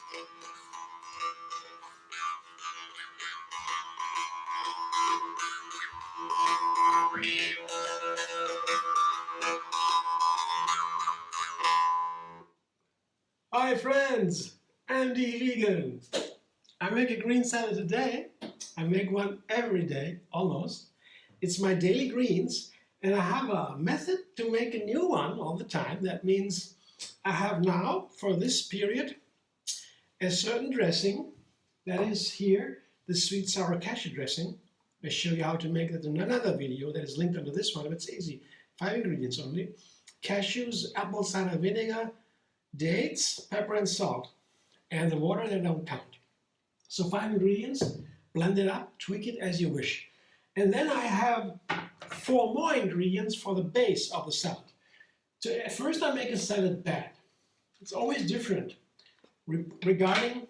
Hi friends, Andy Vegan. I make a green salad today. I make one every day, almost. It's my daily greens, and I have a method to make a new one all the time. That means I have now, for this period, a certain dressing. That is here, the Sweet Sour Cashew Dressing. I show you how to make that in another video that is linked under this one. It's easy. 5 ingredients only. Cashews, apple cider vinegar, dates, pepper and salt, and the water they don't count. So 5 ingredients, blend it up, tweak it as you wish. And then I have 4 more ingredients for the base of the salad. So first I make a salad bed. It's always different regarding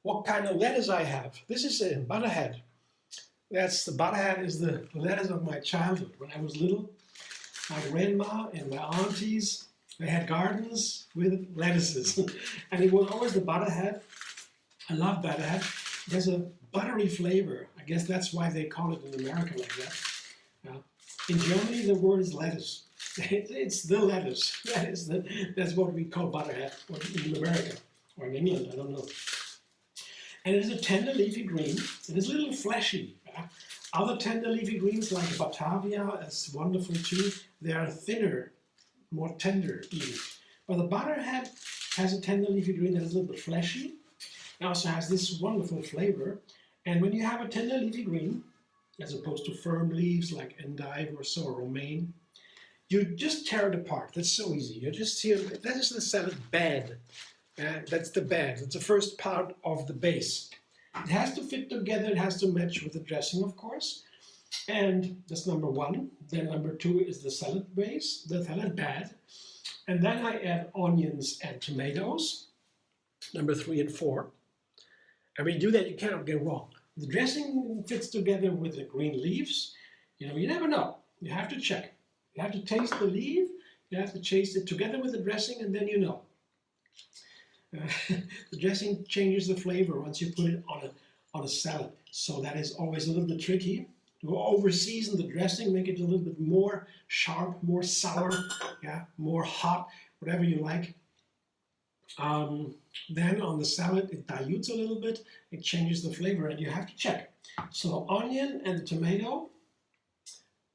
what kind of lettuce I have. This is a Butterhead. The Butterhead is the lettuce of my childhood. When I was little, my grandma and my aunties, they had gardens with lettuces, and it was always the Butterhead. I love Butterhead. It has a buttery flavor. I guess that's why they call it in America like that. In Germany, the word is lettuce. It's the lettuce. That's what we call Butterhead in America, or in England, I don't know. And it is a tender leafy green. It is a little fleshy. Other tender leafy greens like Batavia is wonderful too. They are thinner, more tender even. But the Butterhead has a tender leafy green that is a little bit fleshy. It also has this wonderful flavor. And when you have a tender leafy green, as opposed to firm leaves like endive or so, or romaine, you just tear it apart. That's so easy. You just see it. That is the salad bed. That's the bed. It's the first part of the base. It has to fit together. It has to match with the dressing, of course. And that's number 1. Then number 2 is the salad base, the salad bed. And then I add onions and tomatoes, number 3 and 4. And when you do that, you cannot get wrong. The dressing fits together with the green leaves. You never know. You have to check. You have to taste the leaf. You have to taste it together with the dressing, and then you know. The dressing changes the flavor once you put it on a salad. So that is always a little bit tricky. To over-season the dressing, make it a little bit more sharp, more sour, more hot, whatever you like. Then on the salad, it dilutes a little bit, it changes the flavor, and you have to check. So onion and the tomato,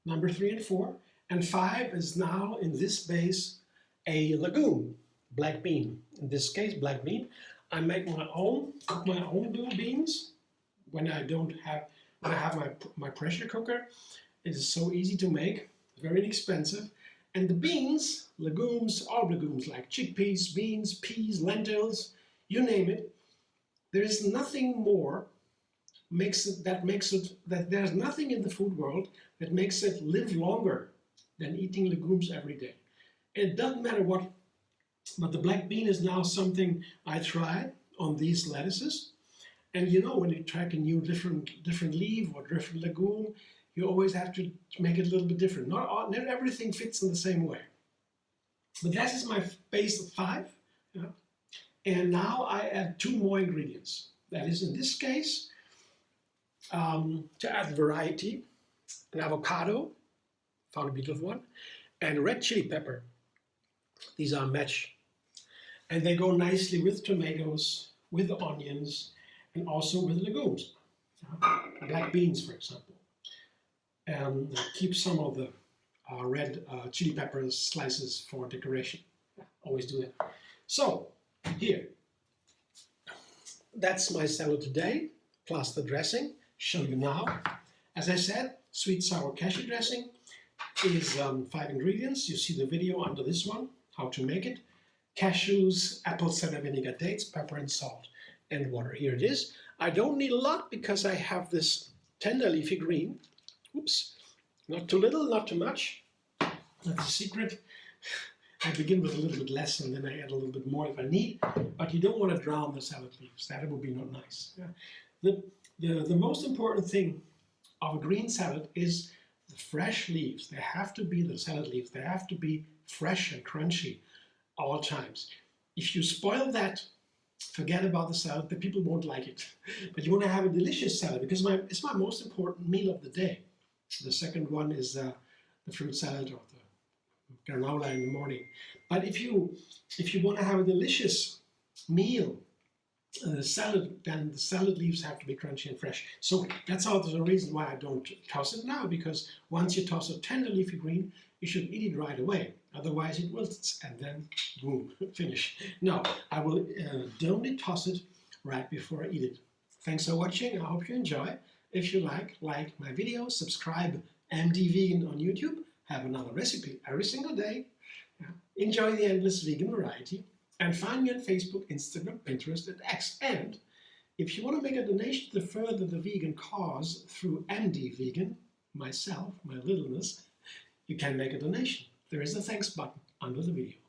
number 3 and 4, and 5 is now in this base a legume, black bean. In this case, black bean. I make my own, cook my own blue beans when I have my pressure cooker. It is so easy to make, very inexpensive. And the beans, legumes, all legumes like chickpeas, beans, peas, lentils, you name it. There is nothing more that there's nothing in the food world that makes it live longer than eating legumes every day. It doesn't matter what, but the black bean is now something I tried on these lettuces. And when you try a new different leaf or different legume, you always have to make it a little bit different. Not everything fits in the same way. But that is my base of 5. And now I add 2 more ingredients. That is, in this case, to add variety, an avocado, found a beautiful one, and red chili pepper. These are a match. And they go nicely with tomatoes, with the onions, and also with legumes. Black beans, for example. Keep some of the red chili pepper slices for decoration. Always do that. So, here. That's my salad today, plus the dressing. Show you now. As I said, Sweet Sour Cashew Dressing is 5 ingredients. You see the video under this one, how to make it. Cashews, apple cider vinegar, dates, pepper and salt, and water. Here it is. I don't need a lot because I have this tender leafy green. Oops, not too little, not too much. That's a secret. I begin with a little bit less and then I add a little bit more if I need, but you don't want to drown the salad leaves. That would be not nice. The most important thing of a green salad is the fresh leaves. They have to be the salad leaves. They have to be fresh and crunchy all times. If you spoil that, forget about the salad. The people won't like it. But you want to have a delicious salad because it's my most important meal of the day. The second one is the fruit salad or the granola in the morning. But if you want to have a delicious meal, salad, then the salad leaves have to be crunchy and fresh. So that's also the reason why I don't toss it now, because once you toss a tender leafy green, you should eat it right away. Otherwise it wilts and then boom, finish. No, I will only toss it right before I eat it. Thanks for watching. I hope you enjoy. If you like my videos, subscribe MD Vegan on YouTube. Have another recipe every single day. Enjoy the endless vegan variety. And find me on Facebook, Instagram, Pinterest, and X. And if you want to make a donation to further the vegan cause through MD Vegan, myself, my littleness, you can make a donation. There is a thanks button under the video.